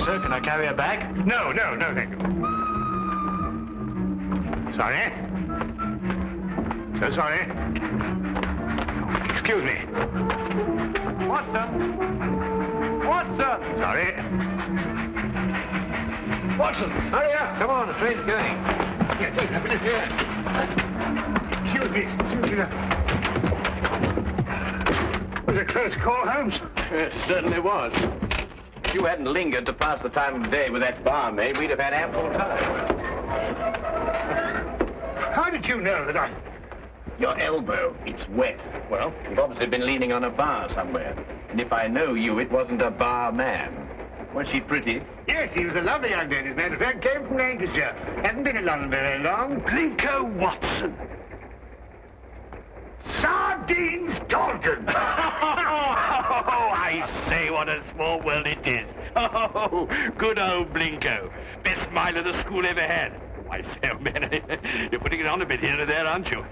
sir. Can I carry her back? No, thank you. Sorry. So sorry. Excuse me. What, sir? What, sir? Sorry. Watson, hurry up. Come on, the train's going. Yeah, take a minute here. Excuse me. Was it a close call, Holmes? It certainly was. If you hadn't lingered to pass the time of day with that barmaid, we'd have had ample time. How did you know that I... Your elbow, it's wet. Well, you've obviously been leaning on a bar somewhere. And if I know you, it wasn't a barman. Was she pretty? Yes, he was a lovely young lady. As a matter of fact, came from Lancashire. Hasn't been in London very long. Blinko Watson. Sardines Dalton. Oh, I say, what a small world it is. Oh, good old Blinko. Best smile of the school ever had. I say, oh, man, you're putting it on a bit here and there, aren't you?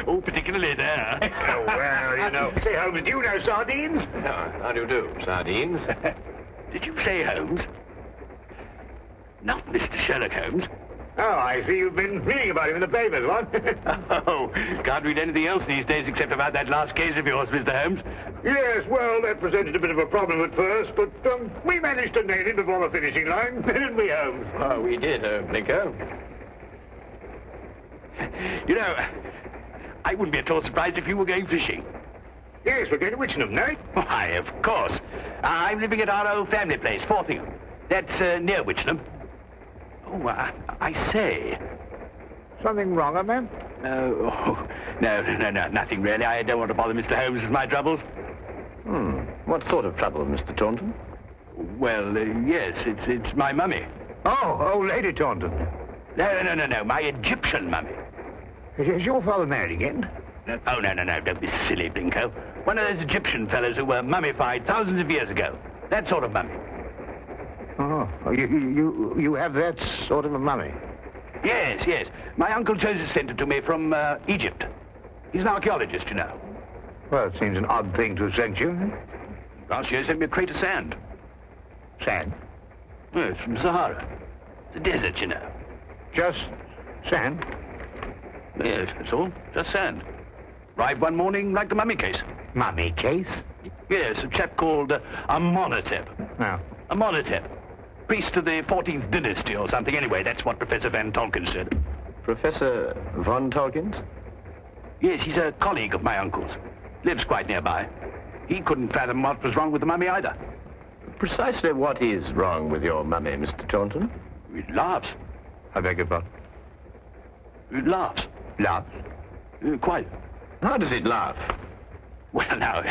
Oh, particularly there. Oh, well, you know. Say, Holmes, do you know sardines? How do you do, sardines? Did you say Holmes? Not Mr. Sherlock Holmes. Oh, I see you've been reading about him in the papers, what? Oh, can't read anything else these days except about that last case of yours, Mr. Holmes. Yes, well, that presented a bit of a problem at first, but we managed to nail him before the finishing line, didn't we, Holmes? Oh, we did, Blinko. You know, I wouldn't be at all surprised if you were going fishing. Yes, we're going to Witchenham, no? Why, of course. I'm living at our old family place, Forthingham. That's near Witchenham. Oh, I say. Something wrong, ma'am? No, nothing really. I don't want to bother Mr. Holmes with my troubles. What sort of trouble, Mr. Taunton? Well, yes, it's my mummy. Oh, Lady Taunton. No, my Egyptian mummy. Is your father married again? Oh, no, don't be silly, Blinko. One of those Egyptian fellows who were mummified thousands of years ago. That sort of mummy. Oh, you have that sort of a mummy? Yes. My Uncle Joseph sent it to me from Egypt. He's an archaeologist, you know. Well, it seems an odd thing to have sent you. Last year he sent me a crate of sand. Sand? Yes, from Sahara. The desert, you know. Just sand? Yes, that's all. Just sand. Arrived one morning like the mummy case. Mummy case? Yes, a chap called Amenhotep. No. Amenhotep. Priest of the 14th dynasty or something. Anyway, that's what Professor Van Tolkien said. Professor Von Tolkien? Yes, he's a colleague of my uncle's. Lives quite nearby. He couldn't fathom what was wrong with the mummy either. Precisely what is wrong with your mummy, Mr. Taunton? It laughs. I beg your pardon? It laughs. Laughs? Quite. How does it laugh? Well, now,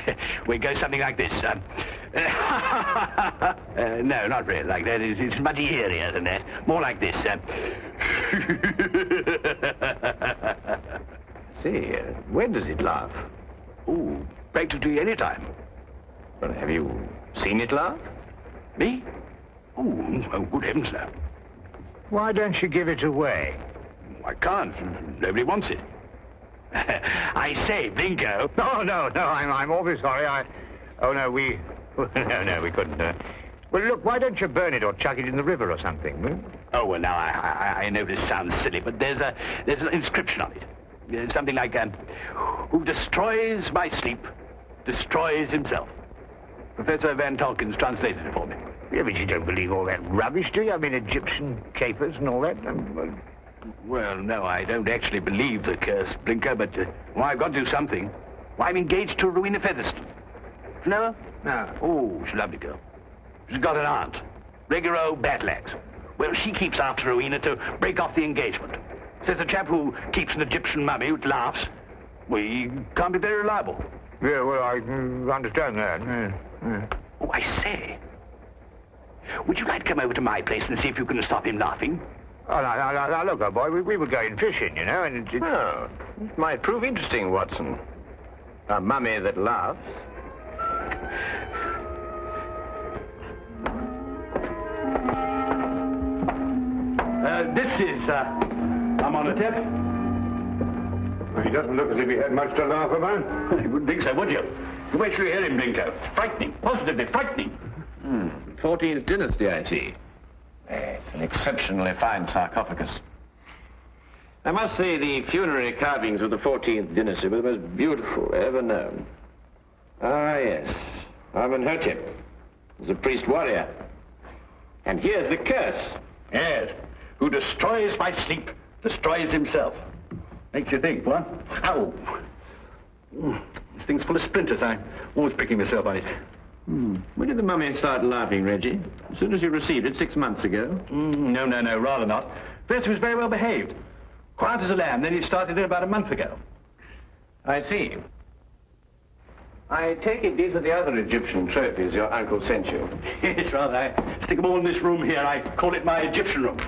we go something like this. No, not really like that. It's much eerier than that. More like this. See, when does it laugh? Oh, practically any time. Well, have you seen it laugh? Me? Oh, good heavens, no. Why don't you give it away? I can't. Nobody wants it. I say, Blinko. No, I'm awfully sorry. We couldn't. Well, look, why don't you burn it or chuck it in the river or something? Hmm? Oh, well, now, I know this sounds silly, but there's an inscription on it. Something like, who destroys my sleep, destroys himself. Professor Van Tolkien's translated it for me. Yeah, but you don't believe all that rubbish, do you? I mean, Egyptian capers and all that. Well, no, I don't actually believe the curse, Blinker, but I've got to do something. Well, I'm engaged to Rowena Featherstone. You know her? No. Oh, she's a lovely girl. She's got an aunt, regular old battle axe. Well, she keeps after Rowena to break off the engagement. Says a chap who keeps an Egyptian mummy who laughs, well, he can't be very reliable. Yeah, well, I understand that. Yeah. Oh, I say. Would you like to come over to my place and see if you can stop him laughing? Oh, now, look, old boy, we were going fishing, you know, and... Oh, it might prove interesting, Watson. A mummy that laughs. This is, Amenhotep. Well, he doesn't look as if he had much to laugh about. You wouldn't think so, would you? You wait till you hear him, Blinko. Frightening, positively frightening. 14th dynasty, I see. It's an exceptionally fine sarcophagus. I must say the funerary carvings of the 14th dynasty were the most beautiful ever known. Ah, yes. Amenhotep was a priest-warrior. And here's the curse. Yes. Who destroys by sleep, destroys himself. Makes you think, what? Ow. This thing's full of splinters. I'm always pricking myself on it. When did the mummy start laughing, Reggie? As soon as you received it 6 months ago? No, rather not. First, he was very well behaved. Quiet as a lamb. Then he started it about a month ago. I see. I take it these are the other Egyptian trophies your uncle sent you. Yes, rather. I stick them all in this room here. I call it my Egyptian room.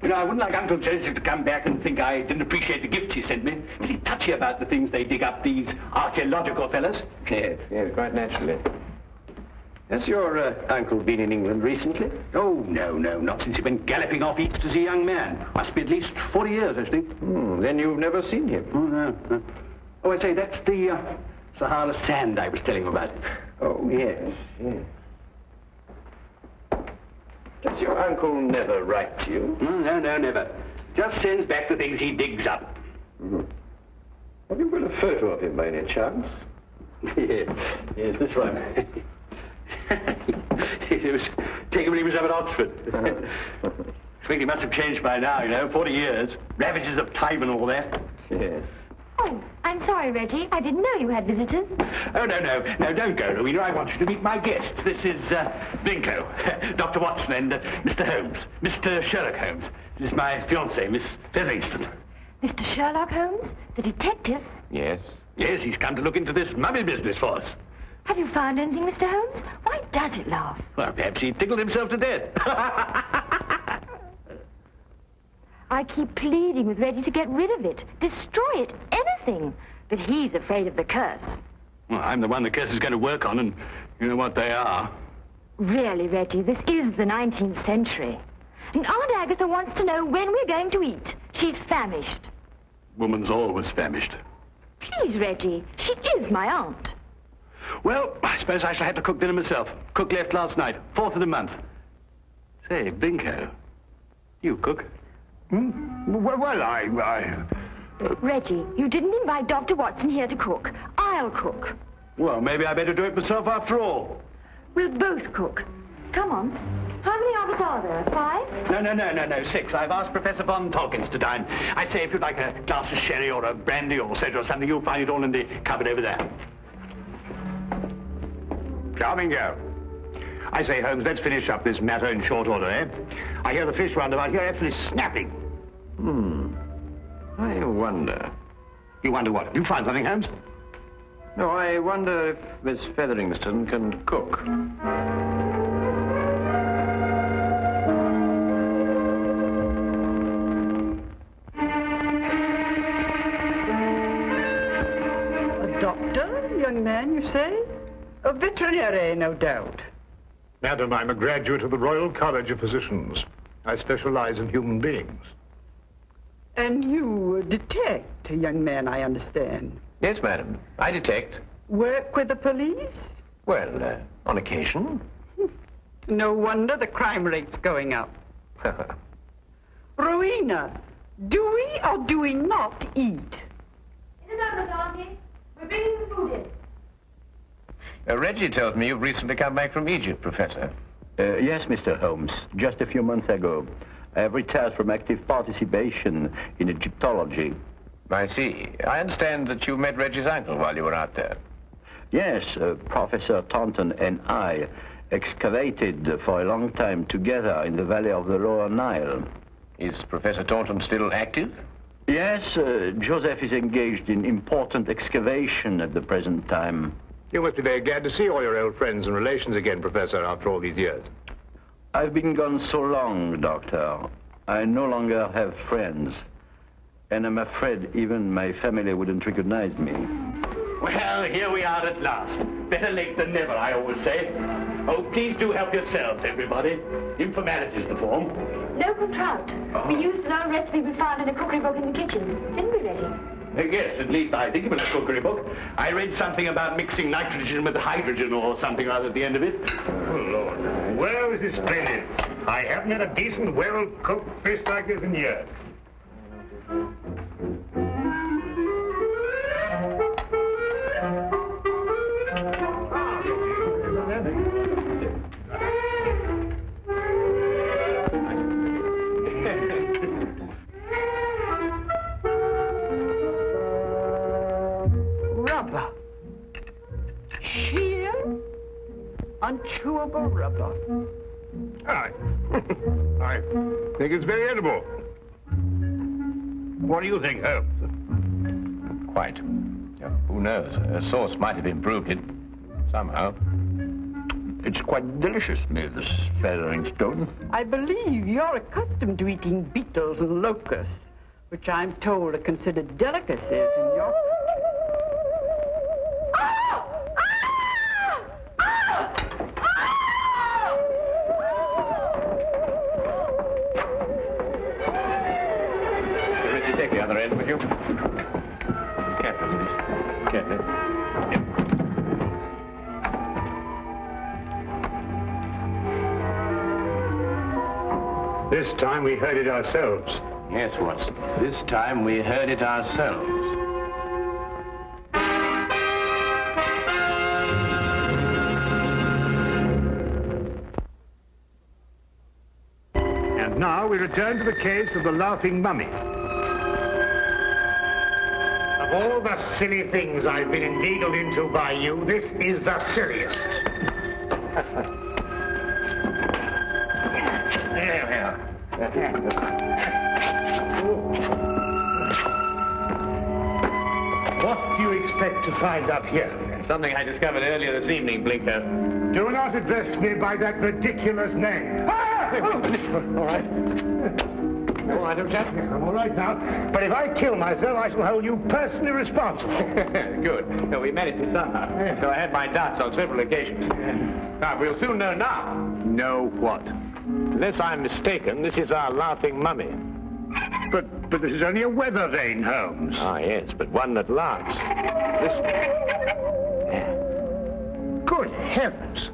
You know, I wouldn't like Uncle Joseph to come back and think I didn't appreciate the gifts he sent me. Pretty touchy about the things they dig up, these archaeological fellas. Yes, quite naturally. Has your uncle been in England recently? Oh, no, not since he went galloping off east as a young man. Must be at least 40 years, I think. Then you've never seen him? Oh, no. Oh, I say, that's the Sahara sand I was telling you about. Oh, yes. Does your uncle never write to you? No, never. Just sends back the things he digs up. Have you got a photo of him by any chance? Yes, this one. It was taken when he was up at Oxford. I think he must have changed by now, you know, 40 years. Ravages of time and all that. Yes. Oh, I'm sorry, Reggie. I didn't know you had visitors. Oh, no, don't go, Rowena. I want you to meet my guests. This is Binko, Dr. Watson, and Mr. Holmes, Mr. Sherlock Holmes. This is my fiancée, Miss Featherston. Mr. Sherlock Holmes, the detective? Yes. Yes, he's come to look into this mummy business for us. Have you found anything, Mr. Holmes? Why does it laugh? Well, perhaps he tickled himself to death. I keep pleading with Reggie to get rid of it, destroy it, anything. But he's afraid of the curse. Well, I'm the one the curse is going to work on, and you know what they are. Really, Reggie, this is the 19th century. And Aunt Agatha wants to know when we're going to eat. She's famished. Woman's always famished. Please, Reggie, she is my aunt. Well, I suppose I shall have to cook dinner myself. Cook left last night, 4th of the month. Say, Binko, you cook? Well, I... Reggie, you didn't invite Dr. Watson here to cook. I'll cook. Well, maybe I better do it myself after all. We'll both cook. Come on. How many of us are there? 5? No, 6. I've asked Professor von Tolkins to dine. I say, if you'd like a glass of sherry or a brandy or soda or something, you'll find it all in the cupboard over there. Charming girl. I say, Holmes, let's finish up this matter in short order, eh? I hear the fish roundabout here actually snapping. I wonder. You wonder what? You find something, Holmes? No, I wonder if Miss Featherston can cook. A doctor, young man, you say? A veterinary, no doubt. Madam, I'm a graduate of the Royal College of Physicians. I specialize in human beings. And you detect, young man, I understand. Yes, madam. I detect. Work with the police? Well, on occasion. No wonder the crime rate's going up. Rowena, do we or do we not eat? It is over, Auntie. We're bringing the food in. Reggie tells me you've recently come back from Egypt, Professor. Yes, Mr. Holmes. Just a few months ago. I have retired from active participation in Egyptology. I see. I understand that you met Reggie's uncle while you were out there. Yes, Professor Taunton and I excavated for a long time together in the valley of the Lower Nile. Is Professor Taunton still active? Yes, Joseph is engaged in important excavation at the present time. You must be very glad to see all your old friends and relations again, Professor, after all these years. I've been gone so long, Doctor. I no longer have friends. And I'm afraid even my family wouldn't recognize me. Well, here we are at last. Better late than never, I always say. Oh, please do help yourselves, everybody. Informality's the form. Local trout. We used an old recipe we found in a cookery book in the kitchen. Didn't we, Reggie? Yes, at least I think it was a cookery book. I read something about mixing nitrogen with hydrogen or something or other at the end of it. Oh, Lord. Well, this is splendid. I haven't had a decent, well-cooked fish like this in years. Rubber. Sheer, unchewable rubber. I think it's very edible. What do you think, Holmes? Quite. Who knows? A sauce might have improved it somehow. It's quite delicious, Miss Featheringstone. I believe you're accustomed to eating beetles and locusts, which I'm told are considered delicacies in your... Richie, take the other end, would you? Carefully, please. Carefully. Yep. This time we heard it ourselves. Yes, Watson. This time we heard it ourselves. And now we return to the case of the Laughing Mummy. Of all the silly things I've been inveigled into by you, this is the silliest. There we are. What do you expect to find up here? Something I discovered earlier this evening, Blinker. Do not address me by that ridiculous name. All right. All right, old chap. I'm all right now. But if I kill myself, I shall hold you personally responsible. Good. No, we managed it somehow. So I had my doubts on several occasions. Now, we'll soon know now. Know what? Unless I'm mistaken, this is our laughing mummy. But this is only a weather vane, Holmes. Ah, yes, but one that laughs. Listen. Good heavens.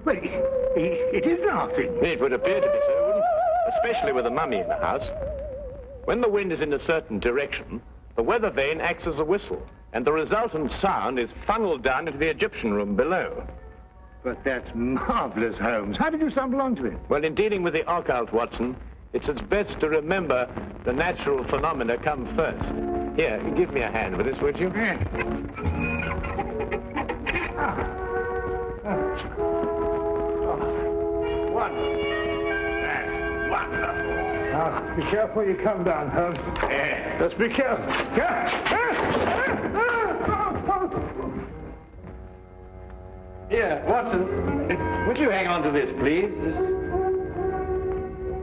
Well, it is laughing. It would appear to be so, wouldn't it? Especially with a mummy in the house. When the wind is in a certain direction, the weather vane acts as a whistle, and the resultant sound is funneled down into the Egyptian room below. But that's marvelous, Holmes. How did you stumble onto it? Well, in dealing with the occult, Watson, it's best to remember the natural phenomena come first. Here, give me a hand with this, would you? Wonderful. That's wonderful. Now, be careful you come down, Holmes. Yes. Just be careful. Here, Watson, would you hang on to this, please?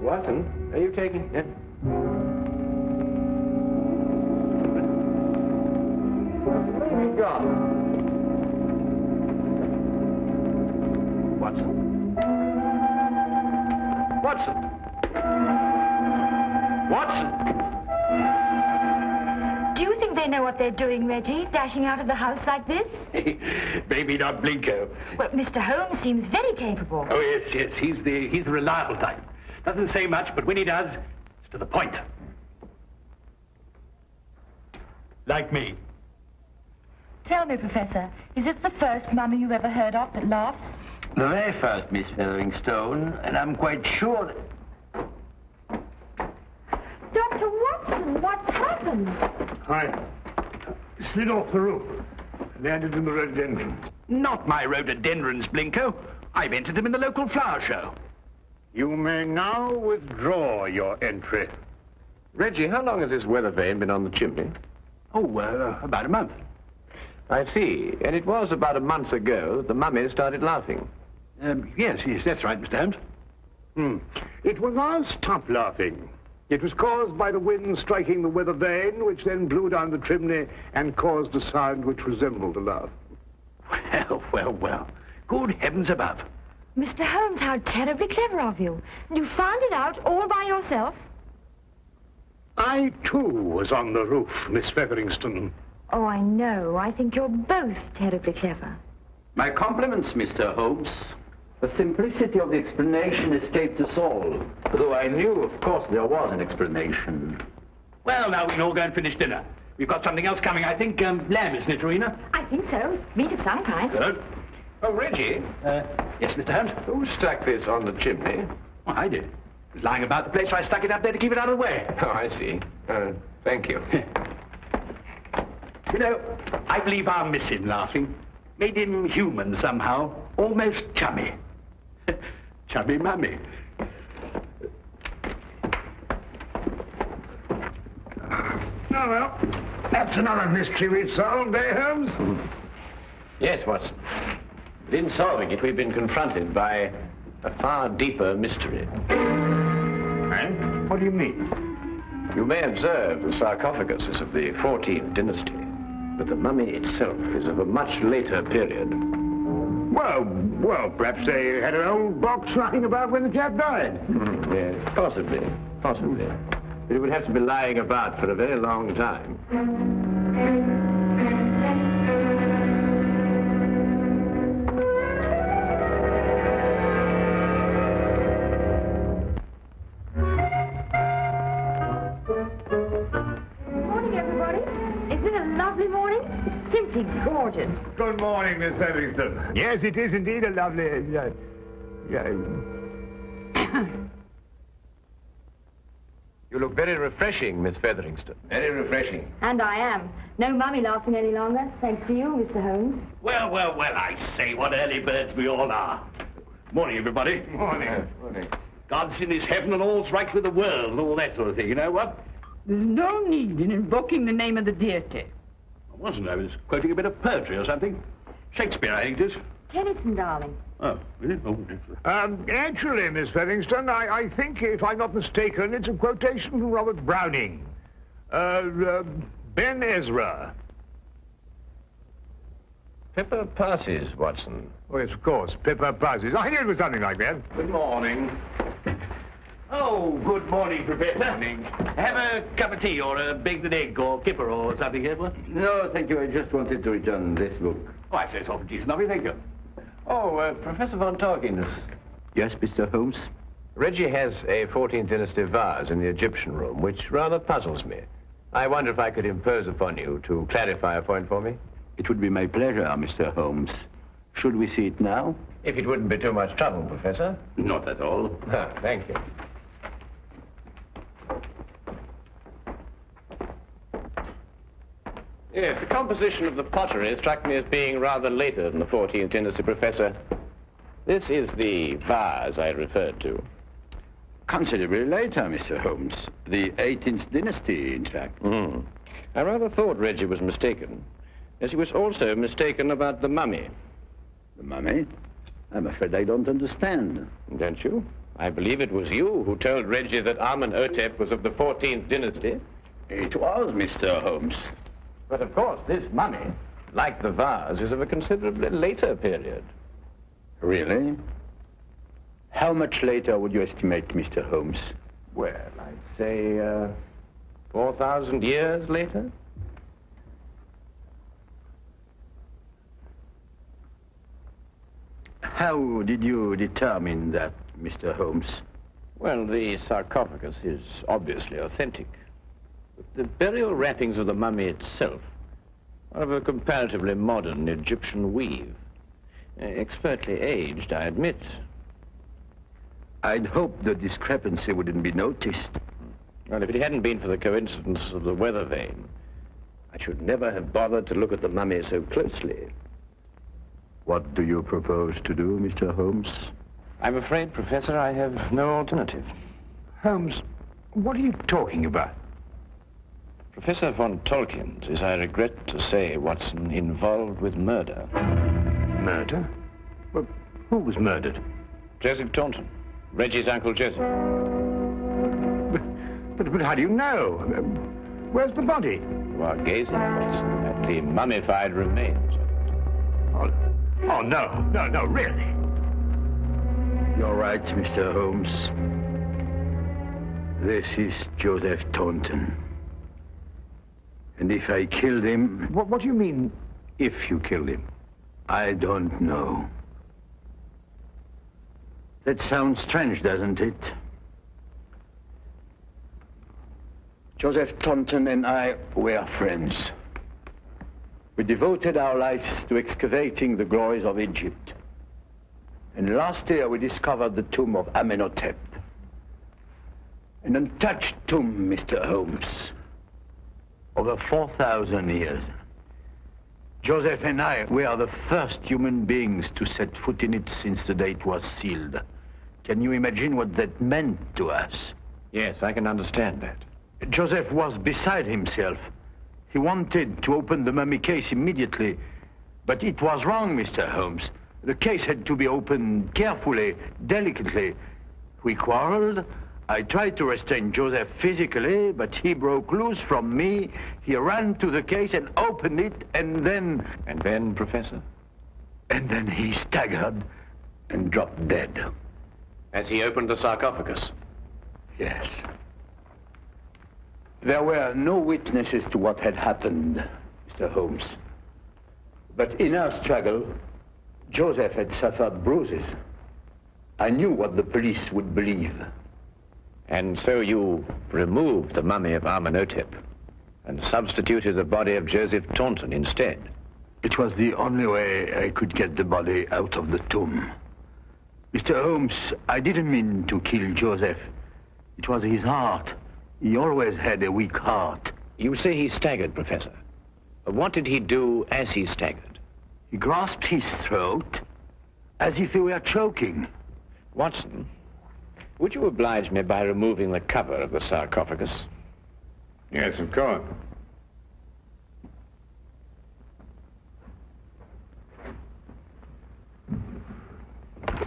Watson, are you taking it? Watson, where have you gone? Watson? Watson? Watson? Do you think they know what they're doing, Reggie, dashing out of the house like this? Maybe not Blinko. Well, Mr. Holmes seems very capable. Oh, yes. He's the reliable type. Doesn't say much, but when he does, it's to the point. Like me. Tell me, Professor, is this the first mummy you've ever heard of that laughs? The very first, Miss Featheringstone, and I'm quite sure that... Dr. Watson, what's happened? I slid off the roof. Landed in the rhododendron. Not my rhododendrons, Blinko. I've entered them in the local flower show. You may now withdraw your entry. Reggie, how long has this weather vane been on the chimney? Oh, about a month. I see. And it was about a month ago that the mummy started laughing. Yes, that's right, Mr. Holmes. It was our stop laughing. It was caused by the wind striking the weather vane, which then blew down the chimney and caused a sound which resembled a laugh. Well. Good heavens above. Mr. Holmes, how terribly clever of you. You found it out all by yourself? I, too, was on the roof, Miss Featheringstone. Oh, I know. I think you're both terribly clever. My compliments, Mr. Holmes. The simplicity of the explanation escaped us all, though I knew, of course, there was an explanation. Well, now we can all go and finish dinner. We've got something else coming, I think. Lamb, isn't it, Rowena? I think so. Meat of some kind. Good. Oh, Reggie, Yes, Mr. Holmes? who stuck this on the chimney? Well, I did. It was lying about the place, so I stuck it up there to keep it out of the way. Oh, I see. Thank you. You know, I believe our missing laughing made him human somehow, almost chummy. Chummy mummy. Oh, well, that's another mystery we've solved, eh, Holmes? Yes, Watson. But in solving it, we've been confronted by a far deeper mystery. And? What do you mean? You may observe the sarcophagus is of the 14th dynasty, but the mummy itself is of a much later period. Well, perhaps they had an old box lying about when the chap died. Yes, possibly. But it would have to be lying about for a very long time. Morning, everybody. Isn't it a lovely morning? Simply gorgeous. Good morning, Miss Featherston. Yes, it is indeed a lovely... You look very refreshing, Miss Featherington. Very refreshing. And I am. No mummy laughing any longer, thanks to you, Mr. Holmes. Well, I say, what early birds we all are. Morning, everybody. Morning. Morning. God's in his heaven and all's right with the world and all that sort of thing, you know what? There's no need in invoking the name of the deity. I wasn't. I was quoting a bit of poetry or something. Shakespeare, I think it is. Tennyson, darling. Oh, really? Oh, different. Actually, Miss Featherston, I think, if I'm not mistaken, it's a quotation from Robert Browning. Ben Ezra. Pippa passes, Watson. Oh, yes, of course, Pippa passes. I knew it was something like that. Good morning. Oh, good morning, Professor. Morning. Have a cup of tea or a baked egg or kipper or something, Edward? No, thank you. I just wanted to return this book. Oh, I say it's awful decent of you, thank you. Oh, Professor von Torkins. Yes, Mr. Holmes? Reggie has a 14th dynasty vase in the Egyptian room, which rather puzzles me. I wonder if I could impose upon you to clarify a point for me? It would be my pleasure, Mr. Holmes. Should we see it now? If it wouldn't be too much trouble, Professor. Not at all. Thank you. Yes, the composition of the pottery struck me as being rather later than the 14th dynasty, Professor. This is the vase I referred to. Considerably later, Mr. Holmes. The 18th dynasty, in fact. I rather thought Reggie was mistaken, as he was also mistaken about the mummy. The mummy? I'm afraid I don't understand. Don't you? I believe it was you who told Reggie that Amenhotep was of the 14th dynasty. It was, Mr. Holmes. But of course, this mummy, like the vase, is of a considerably later period. Really? How much later would you estimate, Mr. Holmes? Well, I'd say, 4,000 years later. How did you determine that, Mr. Holmes? Well, the sarcophagus is obviously authentic. But the burial wrappings of the mummy itself are of a comparatively modern Egyptian weave. Expertly aged, I admit. I'd hoped the discrepancy wouldn't be noticed. Well, if it hadn't been for the coincidence of the weather vane, I should never have bothered to look at the mummy so closely. What do you propose to do, Mr. Holmes? I'm afraid, Professor, I have no alternative. Holmes, what are you talking about? Professor von Tolkien is, I regret to say, Watson, involved with murder. Murder? Well, who was murdered? Joseph Taunton, Reggie's Uncle Joseph. But how do you know? Where's the body? You are gazing, Watson, at the mummified remains. Oh, no, really. You're right, Mr. Holmes. This is Joseph Taunton. And if I killed him... What do you mean, if you killed him? I don't know. That sounds strange, doesn't it? Joseph Taunton and I were friends. We devoted our lives to excavating the glories of Egypt. And last year we discovered the tomb of Amenhotep. An untouched tomb, Mr. Holmes. Over 4,000 years. Joseph and I were the first human beings to set foot in it since the day it was sealed. Can you imagine what that meant to us? Yes, I can understand that. Joseph was beside himself. He wanted to open the mummy case immediately, but it was wrong, Mr. Holmes. The case had to be opened carefully, delicately. We quarreled. I tried to restrain Joseph physically, but he broke loose from me. He ran to the case and opened it, and then... And then, Professor? And then he staggered and dropped dead. As he opened the sarcophagus? Yes. There were no witnesses to what had happened, Mr. Holmes. But in our struggle, Joseph had suffered bruises. I knew what the police would believe. And so you removed the mummy of Amenhotep and substituted the body of Joseph Taunton instead? It was the only way I could get the body out of the tomb. Mr. Holmes, I didn't mean to kill Joseph. It was his heart. He always had a weak heart. You say he staggered, Professor. What did he do as he staggered? He grasped his throat as if he were choking. Watson, would you oblige me by removing the cover of the sarcophagus? Yes, of course.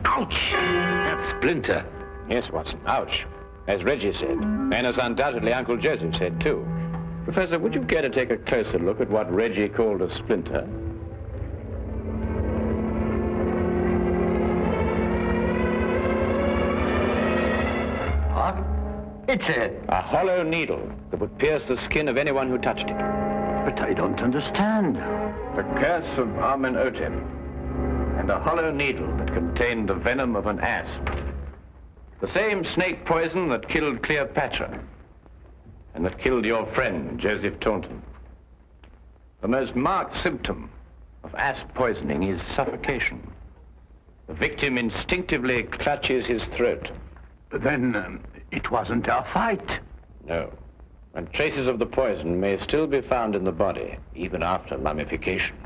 Ouch! That splinter. Yes, Watson, ouch. As Reggie said, and as undoubtedly Uncle Joseph said, too. Professor, would you care to take a closer look at what Reggie called a splinter? What? It's a hollow needle that would pierce the skin of anyone who touched it. But I don't understand. The curse of Amenhotep, and a hollow needle that contained the venom of an asp. The same snake poison that killed Cleopatra, and that killed your friend, Joseph Taunton. The most marked symptom of asp poisoning is suffocation. The victim instinctively clutches his throat. Then it wasn't our fight. No. And traces of the poison may still be found in the body, even after mummification.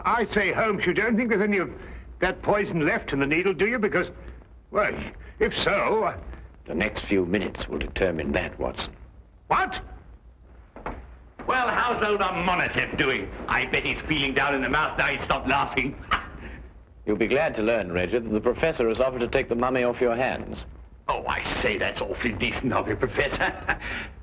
I say, Holmes, you don't think there's any of that poison left in the needle, do you? Because, well, if so... The next few minutes will determine that, Watson. What? Well, how's old Amenhotep doing? I bet he's feeling down in the mouth now he's stopped laughing. You'll be glad to learn, Reggie, that the professor has offered to take the mummy off your hands. Oh, I say, that's awfully decent of you, Professor.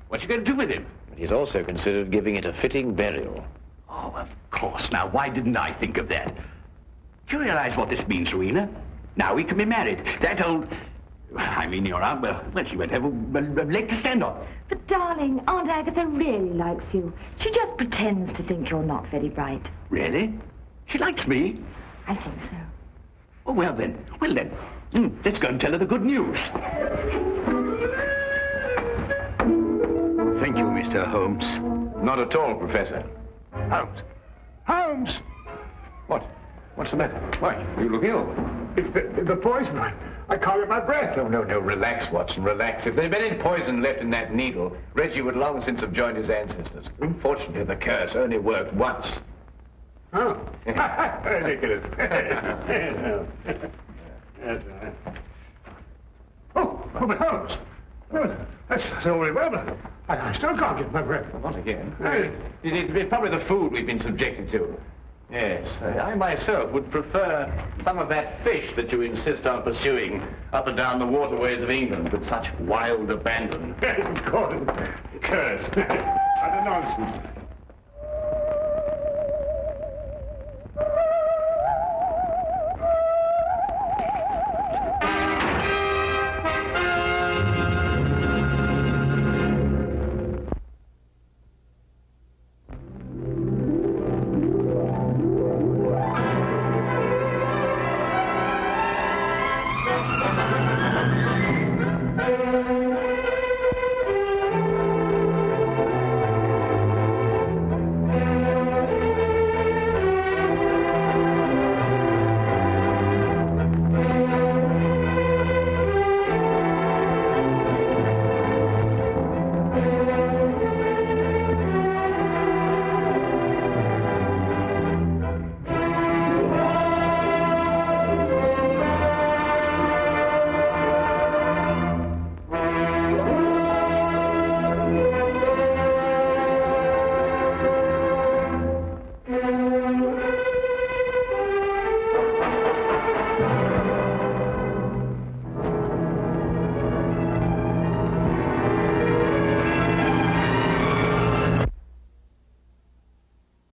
What you going to do with him? But he's also considered giving it a fitting burial. Oh, of course. Now, why didn't I think of that? Do you realize what this means, Rowena? Now we can be married. That old... I mean, your aunt, well, she won't have a leg to stand on. But, darling, Aunt Agatha really likes you. She just pretends to think you're not very bright. Really? She likes me? I think so. Oh, well then. Let's go and tell her the good news. Thank you, Mr. Holmes. Not at all, Professor. Holmes! Holmes! What? What's the matter? Why, you look ill. It's the poison. I can't get my breath. No, relax, Watson, relax. If there had been any poison left in that needle, Reggie would long since have joined his ancestors. Unfortunately, the curse only worked once. Oh. Ridiculous. Yes, oh, but Holmes. No, that's all very well, but I still can't get my breath. Not again. It's probably the food we've been subjected to. Yes, I myself would prefer some of that fish that you insist on pursuing up and down the waterways of England with such wild abandon. Yes, of course. Curse. Utter nonsense.